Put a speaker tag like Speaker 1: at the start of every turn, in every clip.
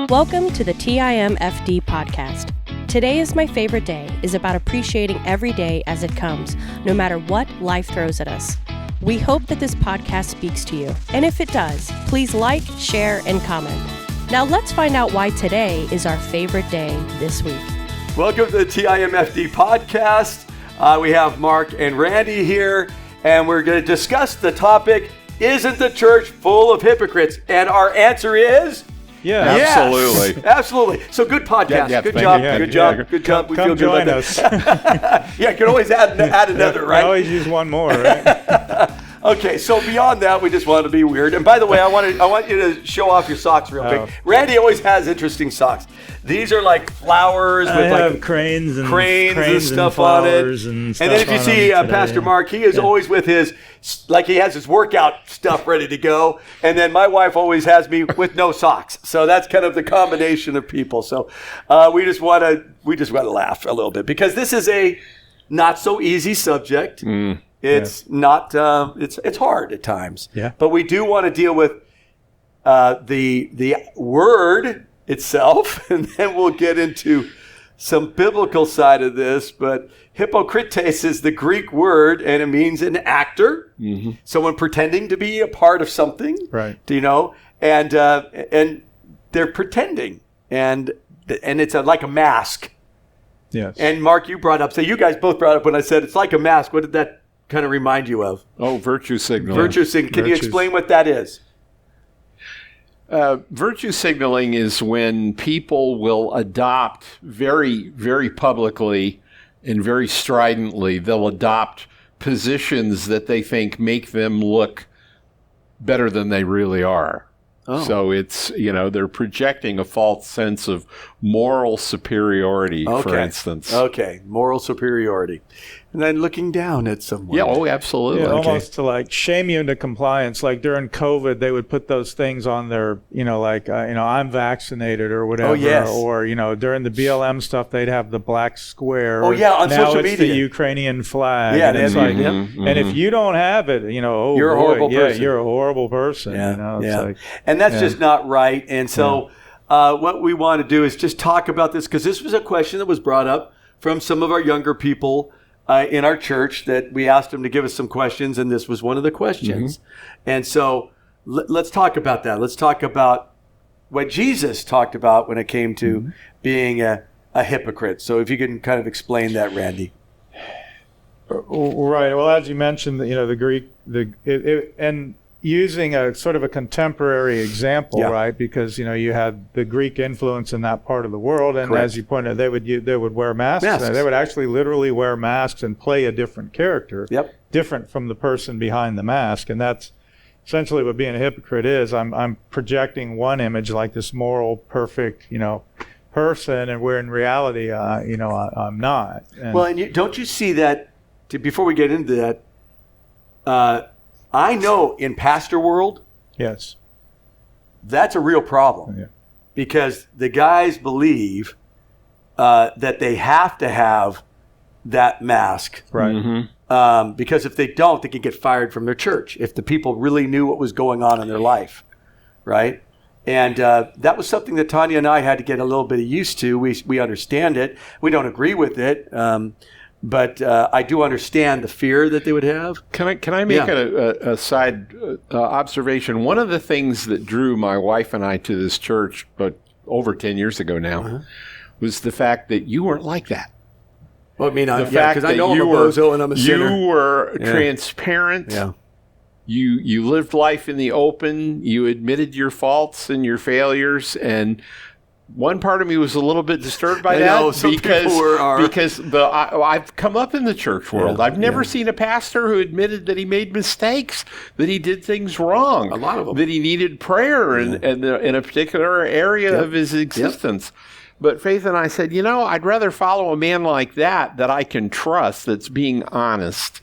Speaker 1: Welcome to the TIMFD podcast. Today is my favorite day is about appreciating every day as it comes, no matter what life throws at us. We hope that this podcast speaks to you. And if it does, please like, share, and comment. Now let's find out why today is our favorite day this week.
Speaker 2: Welcome to the TIMFD podcast. We have Mark and Randy here, and we're going to discuss the topic, isn't the church full of hypocrites? And our answer is...
Speaker 3: Yeah,
Speaker 2: yes.
Speaker 3: absolutely.
Speaker 2: Absolutely. So good podcast.
Speaker 3: Yeah,
Speaker 2: good job.
Speaker 3: you.
Speaker 2: Good job. Good job. We
Speaker 3: Come
Speaker 2: feel good
Speaker 3: join
Speaker 2: about
Speaker 3: us.
Speaker 2: that. Yeah, you can always add another, right?
Speaker 3: Always use one more, right?
Speaker 2: Okay, so beyond that, we just wanted to be weird. And by the way, I want you to show off your socks real quick. Randy always has interesting socks. These are like flowers with like
Speaker 3: cranes and
Speaker 2: stuff on it. And then if you see Pastor Mark, he is always with his, like he has his workout stuff ready to go. And then my wife always has me with no socks. So that's kind of the combination of people. So we just want to laugh a little bit because this is a not so easy subject. It's not. It's hard at times.
Speaker 3: Yeah.
Speaker 2: But we do want to deal with the word itself, and then we'll get into some biblical side of this. But hypocrites is the Greek word, and it means an actor, someone pretending to be a part of something.
Speaker 3: Right.
Speaker 2: Do you know? And they're pretending, and it's like a mask.
Speaker 3: Yes.
Speaker 2: And Mark, you brought up. So you guys both brought up when I said it's like a mask. What did that kind of remind you of?
Speaker 4: Oh, virtue signaling.
Speaker 2: Virtue signaling. Can you explain what that is?
Speaker 4: Virtue signaling is when people will adopt very, very publicly and very stridently, they'll adopt positions that they think make them look better than they really are. Oh. So it's, they're projecting a false sense of moral superiority, for instance.
Speaker 2: Okay, moral superiority. And then looking down at someone.
Speaker 4: Yeah, oh, absolutely.
Speaker 3: Yeah, almost to like shame you into compliance. Like during COVID, they would put those things on their, I'm vaccinated or whatever.
Speaker 2: Oh, yes.
Speaker 3: Or, during the BLM stuff, they'd have the black square.
Speaker 2: Oh, yeah, on social media.
Speaker 3: Now it's the Ukrainian flag.
Speaker 2: Yeah,
Speaker 3: and it's like, and if you don't have it, you're
Speaker 2: a horrible person.
Speaker 3: Yeah, you're a horrible person.
Speaker 2: Yeah, Like, and that's just not right. And so what we want to do is just talk about this because this was a question that was brought up from some of our younger people in our church that we asked them to give us some questions, and this was one of the questions. And so let's talk about that. Let's talk about what Jesus talked about when it came to being a hypocrite. So if you can kind of explain that, Randy.
Speaker 3: Right. Well, as you mentioned, the Greek, and using a sort of a contemporary example, right? Because you had the Greek influence in that part of the world, and as you pointed out, they would wear masks. They would actually literally wear masks and play a different character, different from the person behind the mask, and that's essentially what being a hypocrite is. I'm projecting one image, like this moral, perfect, person, and where in reality, I'm not.
Speaker 2: And don't you see that? Before we get into that. I know in pastor world, that's a real problem because the guys believe that they have to have that mask,
Speaker 3: right?
Speaker 2: Because if they don't, they can get fired from their church if the people really knew what was going on in their life, right? And that was something that Tanya and I had to get a little bit used to. We understand it. We don't agree with it. But I do understand the fear that they would have.
Speaker 4: Can I make a side observation? One of the things that drew my wife and I to this church, but over 10 years ago now, was the fact that you weren't like that.
Speaker 2: Well, I mean, because I know I'm a bozo and I'm a sinner.
Speaker 4: You were transparent. Yeah. You lived life in the open. You admitted your faults and your failures, and one part of me was a little bit disturbed by that because I've come up in the church world. I've never seen a pastor who admitted that he made mistakes, that he did things wrong,
Speaker 2: a lot of them,
Speaker 4: that he needed prayer in a particular area of his existence. But Faith and I said, I'd rather follow a man like that I can trust, that's being honest,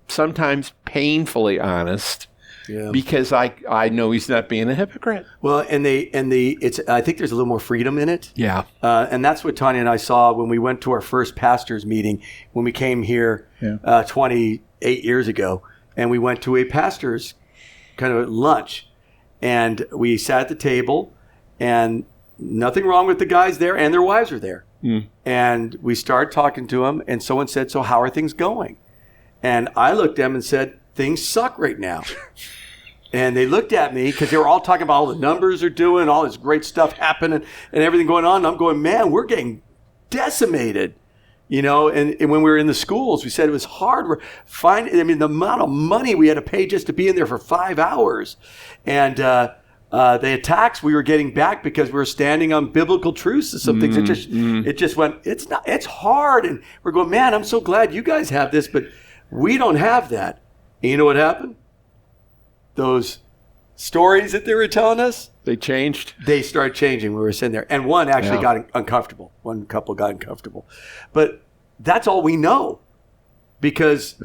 Speaker 4: sometimes painfully honest. Yeah. Because I know he's not being a hypocrite.
Speaker 2: Well, I think there's a little more freedom in it.
Speaker 4: Yeah.
Speaker 2: And that's what Tanya and I saw when we went to our first pastors meeting when we came here 28 years ago, and we went to a pastor's kind of lunch, and we sat at the table, and nothing wrong with the guys there, and their wives are there. And we started talking to them, and someone said, so how are things going? And I looked at them and said, things suck right now. And they looked at me because they were all talking about all the numbers they're doing, all this great stuff happening and everything going on. And I'm going, man, we're getting decimated. And when we were in the schools, we said it was hard. The amount of money we had to pay just to be in there for 5 hours. And the attacks we were getting back because we were standing on biblical truths and some things. It just went, it's hard. And we're going, man, I'm so glad you guys have this, but we don't have that. And you know what happened? Those stories that they were telling us,
Speaker 4: they changed.
Speaker 2: They started changing when we were sitting there. And one actually got uncomfortable. One couple got uncomfortable. But that's all we know because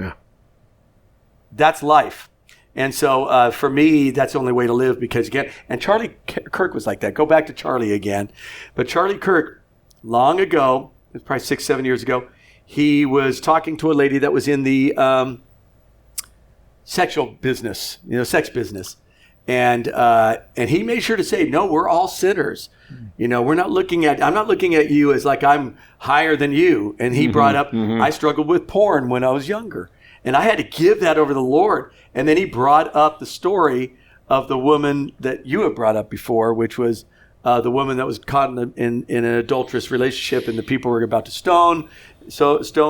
Speaker 2: that's life. And so for me, that's the only way to live because, again, and Charlie Kirk was like that. Go back to Charlie again. But Charlie Kirk, long ago, it was probably 6-7 years ago, he was talking to a lady that was in the sexual business, sex business. And he made sure to say, no, we're all sinners. I'm not looking at you as like I'm higher than you. And he brought up, I struggled with porn when I was younger. And I had to give that over to the Lord. And then he brought up the story of the woman that you have brought up before, which was the woman that was caught in an adulterous relationship and the people were about to stone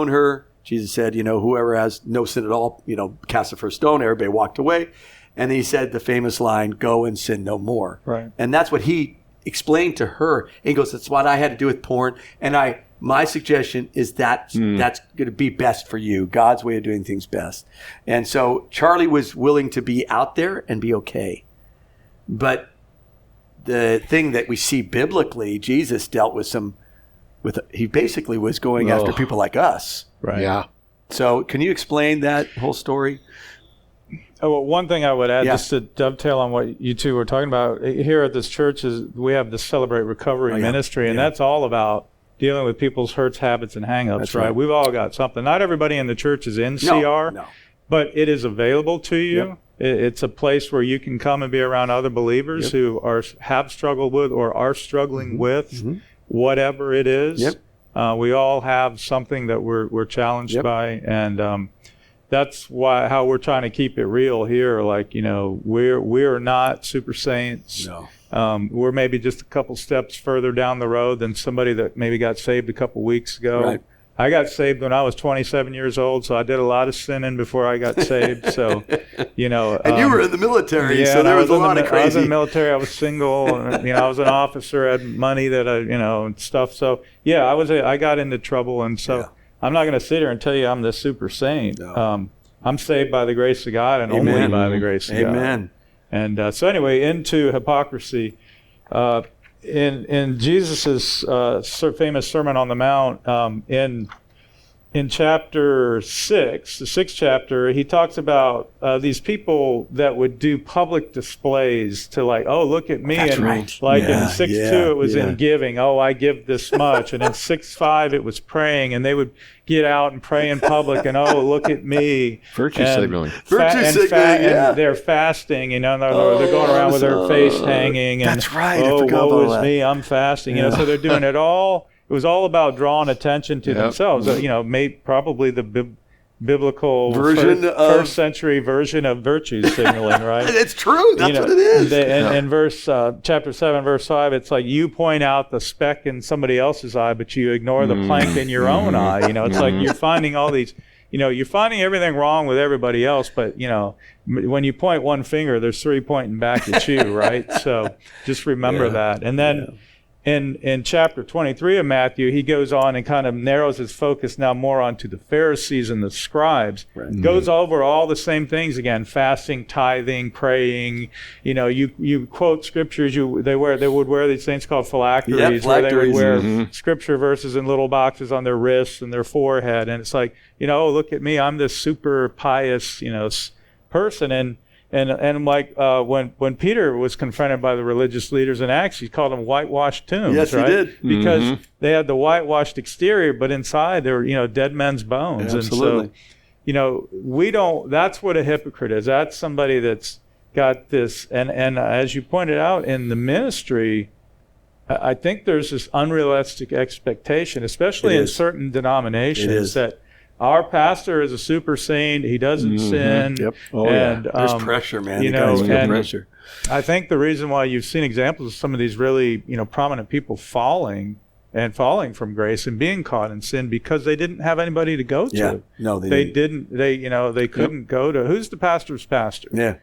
Speaker 2: her. Jesus said, whoever has no sin at all, cast the first stone. Everybody walked away. And then he said the famous line, go and sin no more.
Speaker 3: Right.
Speaker 2: And that's what he explained to her. And he goes, that's what I had to do with porn. And my suggestion is that's going to be best for you. God's way of doing things best. And so Charlie was willing to be out there and be okay. But the thing that we see biblically, Jesus dealt with he basically was going after people like us.
Speaker 3: Right.
Speaker 4: Yeah.
Speaker 2: So can you explain that whole story?
Speaker 3: Oh, well, one thing I would add, just to dovetail on what you two were talking about, here at this church is we have the Celebrate Recovery ministry, and that's all about dealing with people's hurts, habits, and hang-ups, right? We've all got something. Not everybody in the church is in CR, but it is available to you. Yep. It's a place where you can come and be around other believers who have struggled with or are struggling with whatever it is. Yep. We all have something that we're challenged by, and that's how we're trying to keep it real here. Like, we're not super saints. No. We're maybe just a couple steps further down the road than somebody that maybe got saved a couple weeks ago. Right. I got saved when I was 27 years old, so I did a lot of sinning before I got saved. So, And you
Speaker 2: were in the military, so there was a lot of crazy.
Speaker 3: I was in the military. I was single. And, I was an officer. I had money that and stuff. So, I got into trouble, and so I'm not going to sit here and tell you I'm the super saint. No. I'm saved by the grace of God and only by the grace of God. Amen. And so anyway, into hypocrisy. In Jesus's famous Sermon on the Mount, in chapter 6, the 6th chapter, he talks about these people that would do public displays to look at me.
Speaker 2: That's
Speaker 3: and
Speaker 2: right.
Speaker 3: Like in 6:2, it was in giving. I give this much. And in 6:5, it was praying. And they would get out and pray in public and, look at me.
Speaker 4: Virtue signaling.
Speaker 3: And they're fasting, and they're going around with their face hanging. And,
Speaker 2: that's right. I forgot about
Speaker 3: woe is me, I'm fasting. So they're doing it all. It was all about drawing attention to themselves. Probably the biblical first century version of virtue signaling, right?
Speaker 2: It's true. That's what it is.
Speaker 3: In verse chapter 7, verse 5, it's like you point out the speck in somebody else's eye, but you ignore the plank in your own eye. It's like you're finding all these. You're finding everything wrong with everybody else, but when you point one finger, there's 3 pointing back at you, right? So just remember that, and then. In chapter 23 of Matthew, he goes on and kind of narrows his focus now more onto the Pharisees and the scribes. Right. Goes over all the same things again: fasting, tithing, praying. You quote scriptures. They would wear these things called phylacteries, where they would wear scripture verses in little boxes on their wrists and their forehead. And it's like, look at me, I'm this super pious, person. And like when Peter was confronted by the religious leaders in Acts, he called them whitewashed tombs.
Speaker 2: Yes,
Speaker 3: right?
Speaker 2: He did.
Speaker 3: Because they had the whitewashed exterior, but inside they were, dead men's bones.
Speaker 2: Absolutely.
Speaker 3: And so, we don't. That's what a hypocrite is. That's somebody that's got this. And as you pointed out in the ministry, I think there's this unrealistic expectation, especially in certain denominations, that our pastor is a super saint. He doesn't sin.
Speaker 2: Yep.
Speaker 3: And
Speaker 2: there's pressure, man.
Speaker 3: You know,
Speaker 2: feel pressure.
Speaker 3: I think the reason why you've seen examples of some of these really, prominent people falling from grace and being caught in sin because they didn't have anybody to go to.
Speaker 2: Yeah. No, they didn't.
Speaker 3: They couldn't go to who's the pastor's pastor.
Speaker 2: Yeah.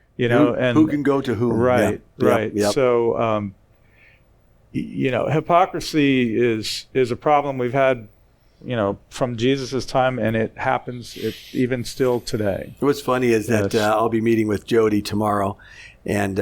Speaker 2: Who can go to whom?
Speaker 3: Right.
Speaker 2: Yeah.
Speaker 3: Right.
Speaker 2: Yep.
Speaker 3: So, hypocrisy is a problem we've had, from Jesus's time, and it happens even still today.
Speaker 2: What's funny is that I'll be meeting with Jody tomorrow, and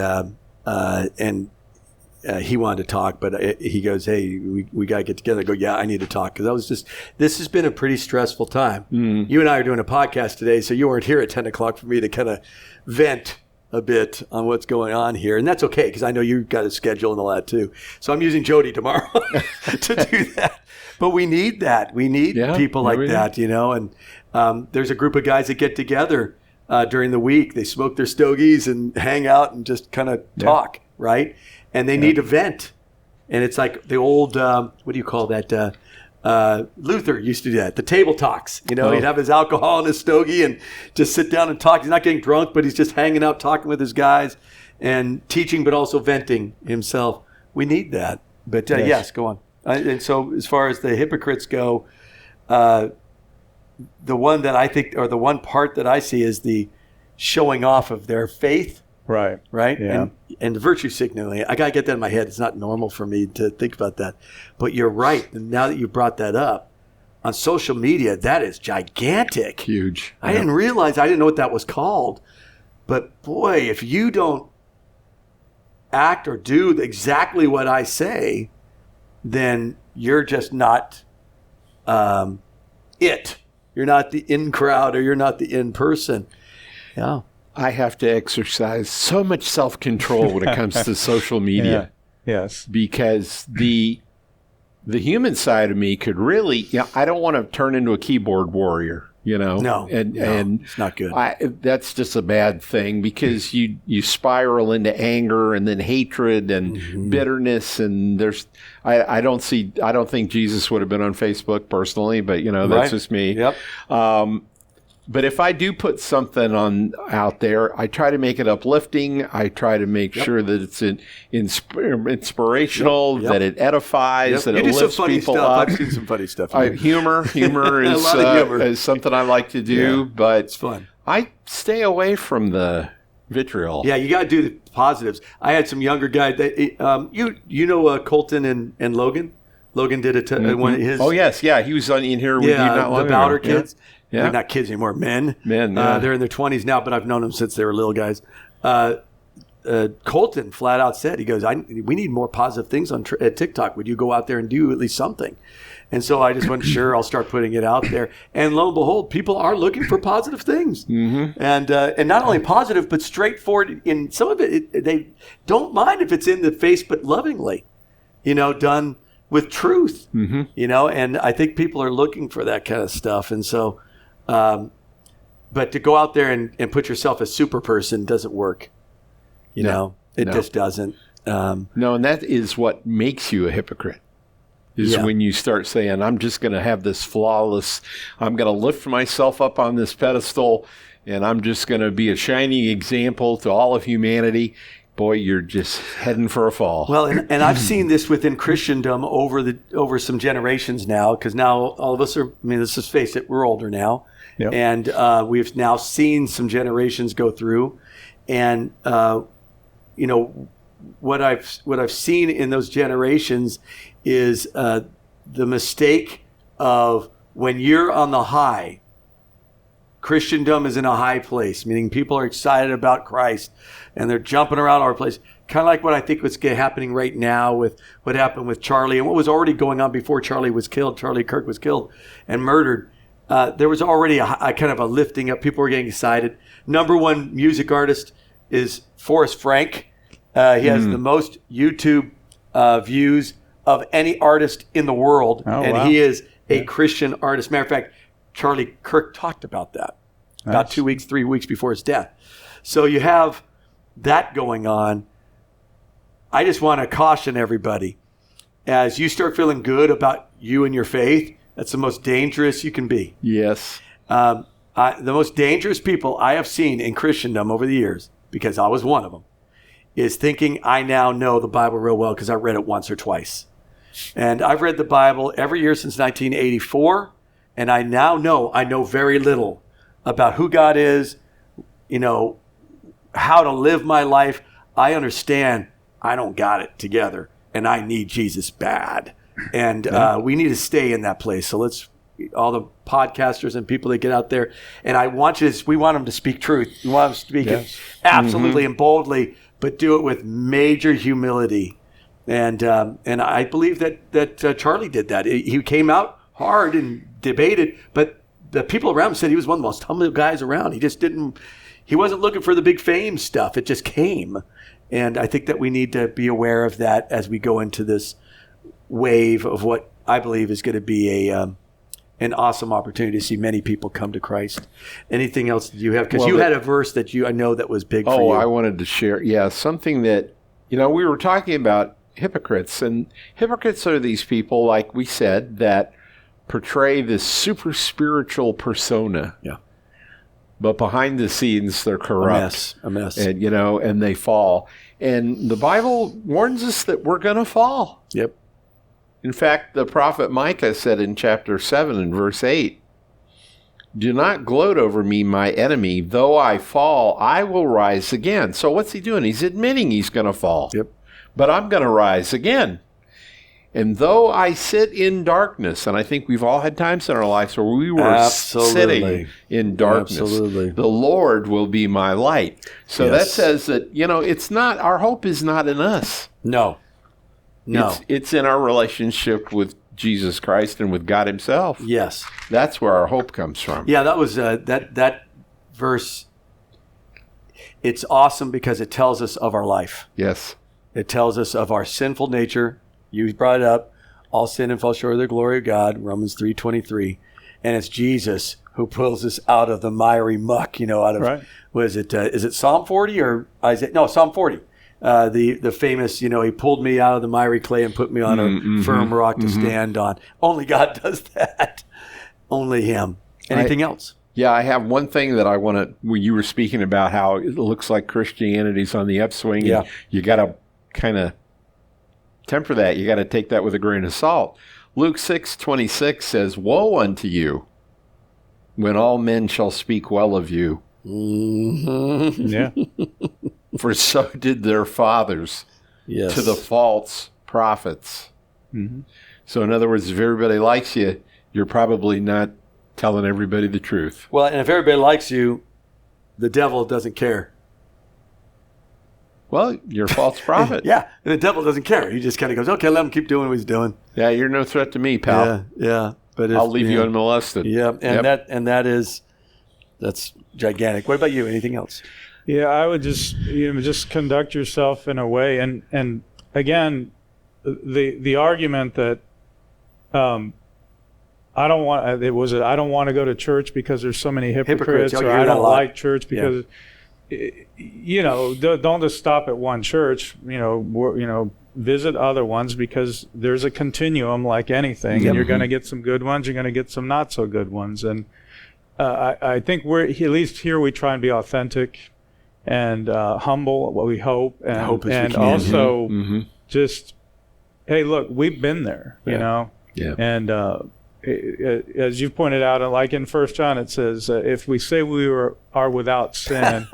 Speaker 2: he wanted to talk, but he goes, "Hey, we got to get together." I go, "Yeah, I need to talk," because this has been a pretty stressful time. You and I are doing a podcast today, so you weren't here at 10 o'clock for me to kind of vent a bit on what's going on here, and that's okay because I know you've got a schedule and all that too. So I'm using Jody tomorrow to do that. But we need that. We need people like that, And there's a group of guys that get together during the week. They smoke their stogies and hang out and just kind of talk, right? And they need a vent. And it's like the old, what do you call that? Luther used to do that, the table talks. He'd have his alcohol and his stogie and just sit down and talk. He's not getting drunk, but he's just hanging out, talking with his guys and teaching, but also venting himself. We need that. But yes, go on. And so as far as the hypocrites go, the one that I think, or the one part that I see is the showing off of their faith. Right.
Speaker 3: Yeah.
Speaker 2: And the virtue signaling. I got to get that in my head. It's not normal for me to think about that. But you're right. And now that you brought that up, on social media, that is gigantic.
Speaker 4: Huge.
Speaker 2: I didn't realize, I didn't know what that was called. But boy, if you don't act or do exactly what I say, then you're just not it. You're not the in crowd, or you're not the in person. Yeah.
Speaker 4: I have to exercise so much self-control when it comes to social media.
Speaker 3: Yes.
Speaker 4: Because the human side of me could really, I don't want to turn into a keyboard warrior,
Speaker 2: No,
Speaker 4: and
Speaker 2: it's not good.
Speaker 4: That's just a bad thing, because you spiral into anger and then hatred and bitterness, and I don't think Jesus would have been on Facebook personally, but that's just me.
Speaker 2: Yep.
Speaker 4: But if I do put something out there, I try to make it uplifting. I try to make sure that it's inspirational, that it edifies, that it lifts people up.
Speaker 2: I've seen some funny stuff.
Speaker 4: Humor is something I like to do, but
Speaker 2: it's fun.
Speaker 4: I stay away from the vitriol.
Speaker 2: Yeah, you got to do the positives. I had some younger guy that Colton and Logan. Logan did one of his.
Speaker 4: Oh yes, he was in here with you not long ago.
Speaker 2: The Bowder kids.
Speaker 4: Yeah.
Speaker 2: They're not kids anymore, men.
Speaker 4: Yeah.
Speaker 2: They're in their 20s now, but I've known them since they were little guys. Colton flat out said, he goes, we need more positive things at TikTok. Would you go out there and do at least something? And so I just went, sure, I'll start putting it out there. And lo and behold, people are looking for positive things. Mm-hmm. And not only positive, but straightforward. In some of it, they don't mind if it's in the face, but lovingly, done with truth, and I think people are looking for that kind of stuff. And so, but to go out there and put yourself as super person doesn't work. It just doesn't.
Speaker 4: No, and that is what makes you a hypocrite. Is when you start saying, I'm just going to have this flawless, I'm going to lift myself up on this pedestal, and I'm just going to be a shining example to all of humanity. Boy, you're just heading for a fall.
Speaker 2: Well, and I've seen this within Christendom over some generations now, because now all of us are, let's just face it, we're older now. Yep. And we've now seen some generations go through. And, what I've seen in those generations is the mistake of when you're on the high. Christendom is in a high place, meaning people are excited about Christ and they're jumping around all over the place. Kind of like what I think was happening right now with what happened with Charlie and what was already going on before Charlie was killed. Charlie Kirk was killed and murdered. There was already a kind of a lifting up. People were getting excited. Number one music artist is Forrest Frank. He has the most YouTube views of any artist in the world. Oh, and wow. He is a Christian artist. Matter of fact, Charlie Kirk talked about that about 2 weeks, 3 weeks before his death. So you have that going on. I just want to caution everybody. as you start feeling good about you and your faith, that's the most dangerous you can be.
Speaker 4: Yes.
Speaker 2: The most dangerous people I have seen in Christendom over the years, because I was one of them, is thinking I now know the Bible real well because I read it once or twice. And I've read the Bible every year since 1984, and I now know I know very little about who God is, how to live my life. I understand I don't got it together, and I need Jesus bad. And we need to stay in that place. So let's, all the podcasters and people that get out there, and we want them to speak truth. We want them to speak it absolutely and boldly, but do it with major humility. And I believe that Charlie did that. He came out hard and debated, but the people around him said he was one of the most humble guys around. He wasn't looking for the big fame stuff. It just came. And I think that we need to be aware of that as we go into this wave of what I believe is going to be an awesome opportunity to see many people come to Christ. Anything else that you have? Because you had a verse that I know that was big for you.
Speaker 4: I wanted to share. Yeah, something that, we were talking about hypocrites. And hypocrites are these people, like we said, that portray this super spiritual persona.
Speaker 2: Yeah.
Speaker 4: But behind the scenes, they're corrupt.
Speaker 2: A mess.
Speaker 4: And, and they fall. And the Bible warns us that we're going to fall.
Speaker 2: Yep.
Speaker 4: In fact, the prophet Micah said in chapter 7 and verse 8, "Do not gloat over me, my enemy. Though I fall, I will rise again." So what's he doing? He's admitting he's going to fall.
Speaker 2: Yep.
Speaker 4: But I'm going to rise again. "And though I sit in darkness," and I think we've all had times in our lives where we were sitting in darkness.
Speaker 2: Absolutely.
Speaker 4: "The Lord will be my light." So that says that, it's not, our hope is not in us.
Speaker 2: No.
Speaker 4: It's in our relationship with Jesus Christ and with God himself.
Speaker 2: Yes.
Speaker 4: That's where our hope comes from.
Speaker 2: Yeah, that was that verse. It's awesome because it tells us of our life.
Speaker 4: Yes.
Speaker 2: It tells us of our sinful nature. You brought it up. All sin and fall short of the glory of God, Romans 3:23. And it's Jesus who pulls us out of the miry muck, out of,
Speaker 3: right.
Speaker 2: is it Psalm 40 or Isaiah? No, Psalm 40. The famous, he pulled me out of the miry clay and put me on a firm rock to stand on. Only God does that. Only him. Anything else?
Speaker 4: Yeah, I have one thing that I want to, when you were speaking about how it looks like Christianity's on the upswing, and you got to kind of temper that. You got to take that with a grain of salt. Luke 6:26 says, "Woe unto you when all men shall speak well of you."
Speaker 2: Mm-hmm.
Speaker 3: Yeah.
Speaker 4: "For so did their fathers to the false prophets."
Speaker 3: Mm-hmm.
Speaker 4: So in other words, if everybody likes you, you're probably not telling everybody the truth.
Speaker 2: Well, and if everybody likes you, the devil doesn't care.
Speaker 4: Well, you're a false prophet.
Speaker 2: Yeah, and the devil doesn't care. He just kind of goes, okay, let him keep doing what he's doing.
Speaker 4: Yeah, you're no threat to me, pal.
Speaker 2: Yeah. But
Speaker 4: I'll leave you unmolested.
Speaker 2: Yeah, and that's gigantic. What about you? Anything else?
Speaker 3: Yeah, I would just conduct yourself in a way, and again, the argument that I don't want to go to church because there's so many hypocrites or I don't like church because don't just stop at one church. Visit other ones because there's a continuum like anything, and you're going to get some good ones, you're going to get some not so good ones, and I think we're at least here we try and be authentic and humble, what we hope, and also just, hey, look, we've been there, and as you pointed out, and like in 1 John, it says, if we say we are without sin,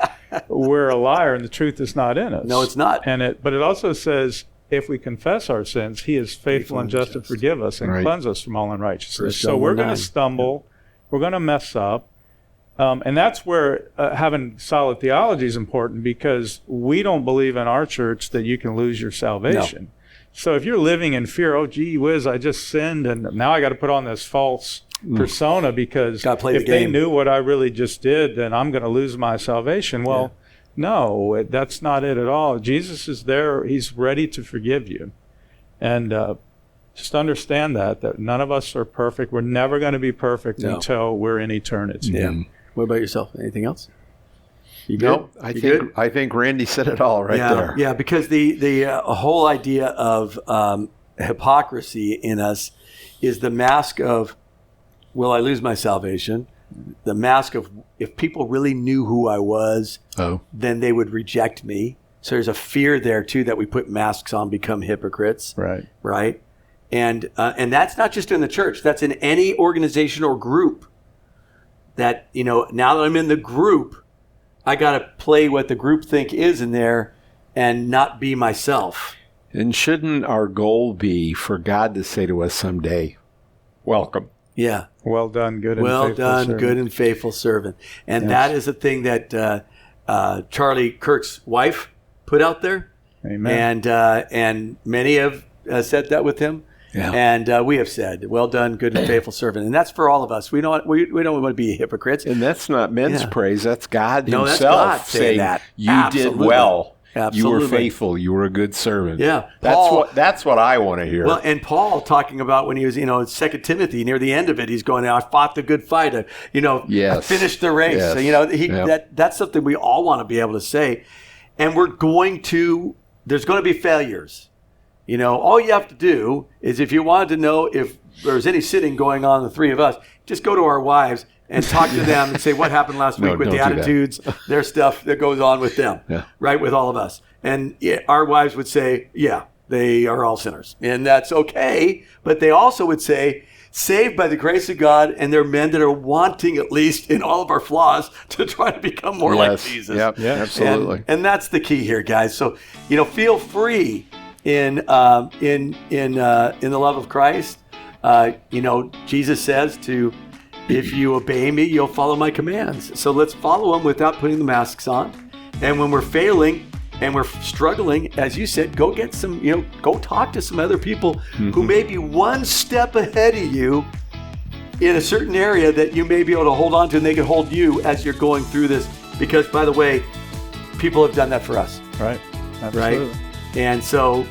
Speaker 3: we're a liar, and the truth is not in us.
Speaker 2: No, it's not.
Speaker 3: But it also says, if we confess our sins, he is faithful and just to forgive us and cleanse us from all unrighteousness. So we're going to stumble, we're going to mess up, and that's where having solid theology is important, because we don't believe in our church that you can lose your salvation. No. So if you're living in fear, oh, gee whiz, I just sinned, and now I got to put on this false persona because if they knew what I really just did, then I'm going to lose my salvation. Well, no, that's not it at all. Jesus is there. He's ready to forgive you. And just understand that none of us are perfect. We're never going to be perfect until we're in eternity.
Speaker 2: Yeah. What about yourself? Anything else?
Speaker 4: No, I think Randy said it all there.
Speaker 2: Yeah, because the whole idea of, hypocrisy in us is the mask of, will I lose my salvation? The mask of, if people really knew who I was, then they would reject me. So there's a fear there too that we put masks on, become hypocrites. Right. And that's not just in the church. That's in any organization or group. That, now that I'm in the group, I got to play what the group think is in there and not be myself.
Speaker 4: And shouldn't our goal be for God to say to us someday, welcome?
Speaker 2: Yeah.
Speaker 3: Well done, good and
Speaker 2: well
Speaker 3: faithful
Speaker 2: done,
Speaker 3: servant.
Speaker 2: good and faithful servant. And that is a thing that Charlie Kirk's wife put out there.
Speaker 3: Amen.
Speaker 2: And many have said that with him.
Speaker 4: Yeah.
Speaker 2: And we have said, well done, good and faithful servant. And that's for all of us. We don't want to be hypocrites.
Speaker 4: And that's not men's praise. That's God
Speaker 2: himself
Speaker 4: that's God
Speaker 2: saying that.
Speaker 4: You
Speaker 2: Absolutely.
Speaker 4: did well.
Speaker 2: Absolutely.
Speaker 4: You were faithful. You were a good servant.
Speaker 2: Yeah.
Speaker 4: That's what I want to hear.
Speaker 2: Well, and Paul talking about when he was, 2 Timothy, near the end of it, he's going, I fought the good fight, I finished the race.
Speaker 4: Yes.
Speaker 2: So, that's something we all want to be able to say. And there's going to be failures. All you have to do is, if you wanted to know if there's any sitting going on, the three of us, just go to our wives and talk to them and say what happened last week with the attitudes, their stuff that goes on with them, right, with all of us. And our wives would say, yeah, they are all sinners. And that's okay. But they also would say, saved by the grace of God, and they're men that are wanting, at least in all of our flaws, to try to become more like Jesus.
Speaker 4: Yep. Yeah, absolutely.
Speaker 2: And that's the key here, guys. So, feel free in the love of Christ. Jesus says if you obey me, you'll follow my commands. So let's follow him without putting the masks on. And when we're failing and we're struggling, as you said, go get some, go talk to some other people who may be one step ahead of you in a certain area that you may be able to hold on to, and they can hold you as you're going through this. Because, by the way, people have done that for us.
Speaker 3: Right. Absolutely.
Speaker 2: Right? And so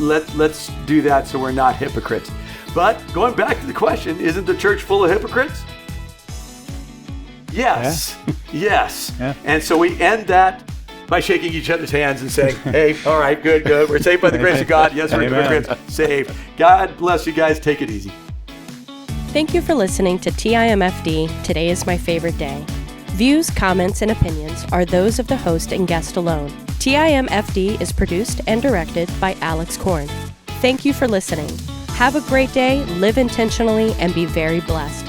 Speaker 2: let's do that so we're not hypocrites. But going back to the question, isn't the church full of hypocrites? Yes.
Speaker 3: Yeah.
Speaker 2: Yes.
Speaker 3: Yeah.
Speaker 2: And so we end that by shaking each other's hands and saying, hey, all right, good. We're saved by the grace of God. Yes, we're hypocrites. Saved. God bless you guys. Take it easy.
Speaker 1: Thank you for listening to TIMFD, Today is My Favorite Day. Views, comments, and opinions are those of the host and guest alone. TIMFD is produced and directed by Alex Korn. Thank you for listening. Have a great day, live intentionally, and be very blessed.